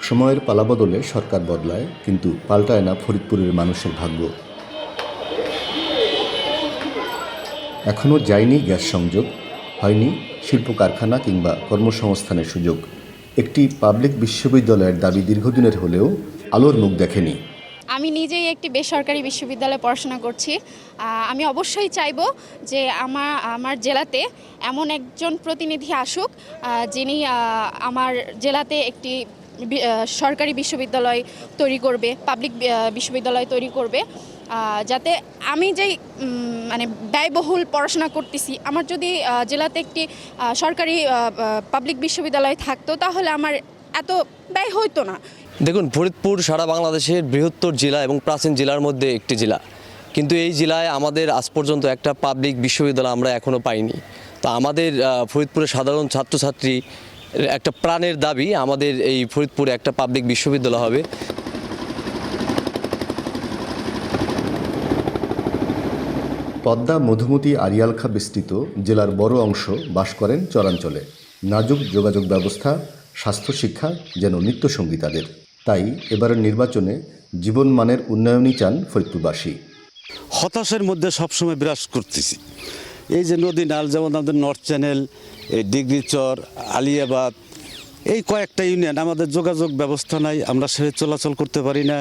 সময়ের পালাবদলে সরকার বদলায়, কিন্তু পাল্টায় না ফরিদপুরের মানুষের ভাগ্য। এখনও যায়নি গ্যাস সংযোগ, হয়নি শিল্প কারখানা কিংবা কর্মসংস্থানের সুযোগ। একটি পাবলিক বিশ্ববিদ্যালয়ের দাবি দীর্ঘদিনের হলেও আলোর মুখ দেখেনি। আমি নিজেই একটি বেসরকারি বিশ্ববিদ্যালয়ে পড়াশোনা করছি। আমি অবশ্যই চাইব যে আমার জেলাতে এমন একজন প্রতিনিধি আসুক যিনি আমার জেলাতে একটি সরকারি বিশ্ববিদ্যালয় তৈরি করবে, পাবলিক বিশ্ববিদ্যালয় তৈরি করবে, যাতে আমি যেই মানে ব্যয়বহুল পড়াশোনা করতেছি, আমার যদি জেলাতে একটি সরকারি পাবলিক বিশ্ববিদ্যালয় থাকতো তাহলে আমার এত ব্যয় হইতো না। দেখুন, ফরিদপুর সারা বাংলাদেশের বৃহত্তর জেলা এবং প্রাচীন জেলার মধ্যে একটি জেলা, কিন্তু এই জেলায় আমাদের আজ পর্যন্ত একটা পাবলিক বিশ্ববিদ্যালয় আমরা এখনও পাইনি। তো আমাদের ফরিদপুরের সাধারণ ছাত্রছাত্রী একটা প্রাণের দাবি আমাদের এই ফরিদপুরে একটা পাবলিক বিশ্ববিদ্যালয় হবে। পদ্মা, মধুমতি, আড়িয়ালখা বিস্তৃত জেলার বড় অংশ বাস করেন চরাঞ্চলে। নাজুক যোগাযোগ ব্যবস্থা, স্বাস্থ্য, শিক্ষা যেন নিত্যসঙ্গী তাদের। তাই এবারের নির্বাচনে জীবনমানের উন্নয়নই চান ফরিদপুরবাসী। হতাশার মধ্যে সবসময় বিরাজ করতেছি। এই যে নদী নাল, যেমন আমাদের নর্থ চ্যানেল, এই ডিগ্রিচর, আলিয়াবাদ, এই কয়েকটা ইউনিয়ন আমাদের যোগাযোগ ব্যবস্থা নাই, আমরা সে চলাচল করতে পারি না।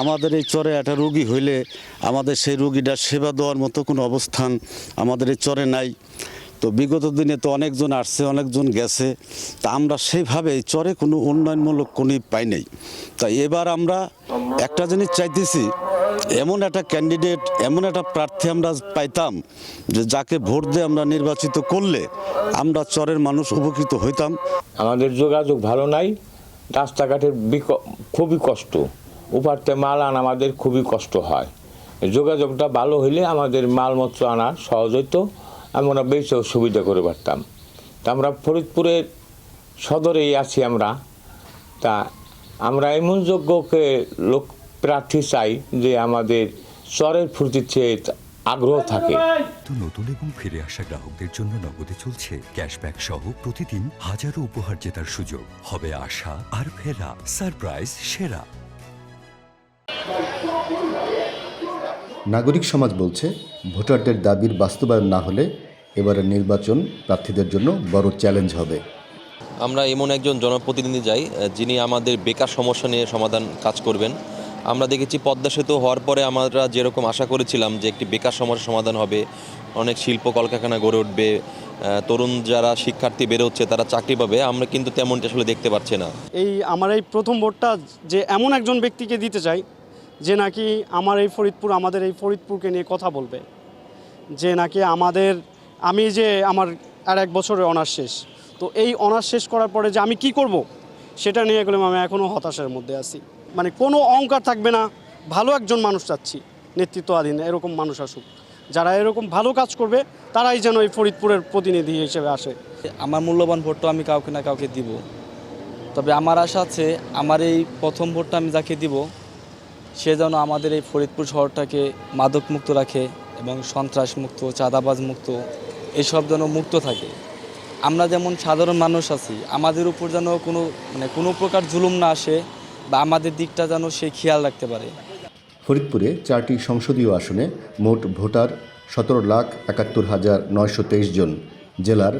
আমাদের এই চরে একটা রোগী হইলে আমাদের সেই রোগীটার সেবা দেওয়ার মতো কোনো অবস্থান আমাদের এই চরে নাই। তো বিগত দিনে তো অনেকজন আসছে, অনেকজন গেছে, তা আমরা সেইভাবে এই চরে কোনো উন্নয়নমূলক কোনো পাই নাই। তাই এবার আমরা একটা জিনিস চাইতেছি, এমন একটা ক্যান্ডিডেট, এমন একটা প্রার্থী আমরা পাইতাম যে যাকে ভোট দিয়ে আমরা নির্বাচিত করলে আমরা চরের মানুষ উপকৃত হইতাম। আমাদের যোগাযোগ ভালো নাই, রাস্তাঘাটের খুবই কষ্ট, উপারতে মাল আনা আমাদের খুবই কষ্ট হয়। যোগাযোগটা ভালো হইলে আমাদের মালপত্র আনা সহজ হইতো, আমরা বেশি সুবিধা করে পারতাম। তা আমরা ফরিদপুরের সদরেই আছি তা আমরা এমন যোগ্যকে লোক প্রার্থী চাই যে আমাদের চরের প্রতি চেয়ে আগ্রহ থাকে। নতুন এবং ফিরে আসা গ্রাহকদের জন্য নগদে চলছে ক্যাশব্যাক সহ প্রতিদিন হাজারো উপহার জেতার সুযোগ। হবে আশা আর ফেরা, সারপ্রাইজ সেরা। নাগরিক সমাজ বলছে, ভোটারদের দাবির বাস্তবায়ন না হলে এবারের নির্বাচন প্রার্থীদের জন্য বড় চ্যালেঞ্জ হবে। আমরা এমন একজন জনপ্রতিনিধি চাই যিনি আমাদের বেকার সমস্যা নিয়ে সমাধান কাজ করবেন। আমরা দেখেছি পদ্মা সেতু হওয়ার পরে আমরা যেরকম আশা করেছিলাম যে একটি বেকার সমস্যার সমাধান হবে, অনেক শিল্প কলকারখানা গড়ে উঠবে, তরুণ যারা শিক্ষার্থী বের হচ্ছে তারা চাকরি পাবে, আমরা কিন্তু তেমনটা আসলে দেখতে পাচ্ছি না। আমার এই প্রথম ভোটটা যে এমন একজন ব্যক্তিকে দিতে চাই যে নাকি আমাদের এই ফরিদপুরকে নিয়ে কথা বলবে, যে নাকি আমি যে আমার আর 1 বছরের অনার্স শেষ, তো এই অনার্স শেষ করার পরে যে আমি কি করব সেটা নিয়ে গেলে আমি এখনও হতাশার মধ্যে আছি। মানে কোনো অহংকার থাকবে না, ভালো একজন মানুষ চাচ্ছি, নেতৃত্বাধীন এরকম মানুষ আসুক, যারা এরকম ভালো কাজ করবে তারাই যেন এই ফরিদপুরের প্রতিনিধি হিসেবে আসে। আমার মূল্যবান ভোটটা আমি কাউকে না কাউকে দিব, তবে আমার আশা আছে আমার এই প্রথম ভোটটা আমি যাকে দিব সে যেন আমাদের এই ফরিদপুর শহরটাকে মাদকমুক্ত রাখে এবং সন্ত্রাসমুক্ত, চাঁদাবাজ মুক্ত, এসব যেন মুক্ত থাকে। আমরা যেমন সাধারণ মানুষ আছি, আমাদের উপর যেন কোনো প্রকার জুলুম না আসে বা আমাদের দিকটা যেন সে খেয়াল রাখতে পারে। ফরিদপুরে 4টি সংসদীয় আসনে মোট ভোটার 17,71,923 জন। জেলার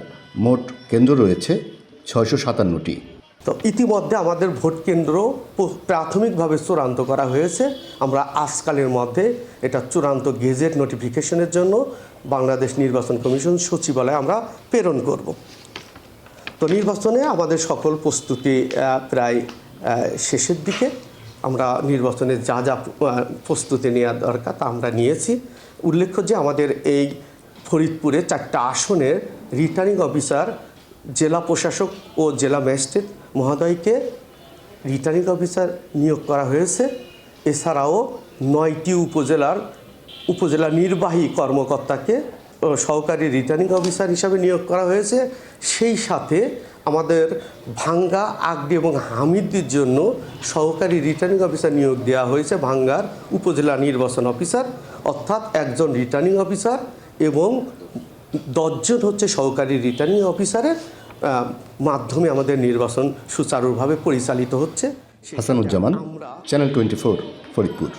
মোট কেন্দ্র রয়েছে 657টি। তো ইতিমধ্যে আমাদের ভোট কেন্দ্র প্রাথমিকভাবে চূড়ান্ত করা হয়েছে। আমরা আজকালের মধ্যে এটা চূড়ান্ত গেজেট নোটিফিকেশনের জন্য বাংলাদেশ নির্বাচন কমিশন সচিবালয়ে আমরা প্রেরণ করব। তো নির্বাচনে আমাদের সকল প্রস্তুতি প্রায় শেষের দিকে। আমরা নির্বাচনে যা যা প্রস্তুতি নেওয়া দরকার তা আমরা নিয়েছি। উল্লেখ্য যে আমাদের এই ফরিদপুরে 4টা আসনের রিটার্নিং অফিসার, জেলা প্রশাসক ও জেলা ম্যাজিস্ট্রেট মহোদয়কে রিটার্নিং অফিসার নিয়োগ করা হয়েছে। এছাড়াও 9টি উপজেলা নির্বাহী কর্মকর্তাকে সহকারী রিটার্নিং অফিসার হিসাবে নিয়োগ করা হয়েছে। সেই সাথে আমাদের ভাঙ্গা, আগডি এবং হামিদির জন্য সহকারী রিটার্নিং অফিসার নিয়োগ দেওয়া হয়েছে ভাঙ্গার উপজেলা নির্বাচন অফিসার, অর্থাৎ একজন রিটার্নিং অফিসার এবং 10 জন হচ্ছে সহকারী রিটার্নিং অফিসারের মাধ্যমে আমাদের নির্বাচন সুচারুভাবে পরিচালিত হচ্ছে। হাসানুজ্জামান, চ্যানেল 24, ফরিদপুর।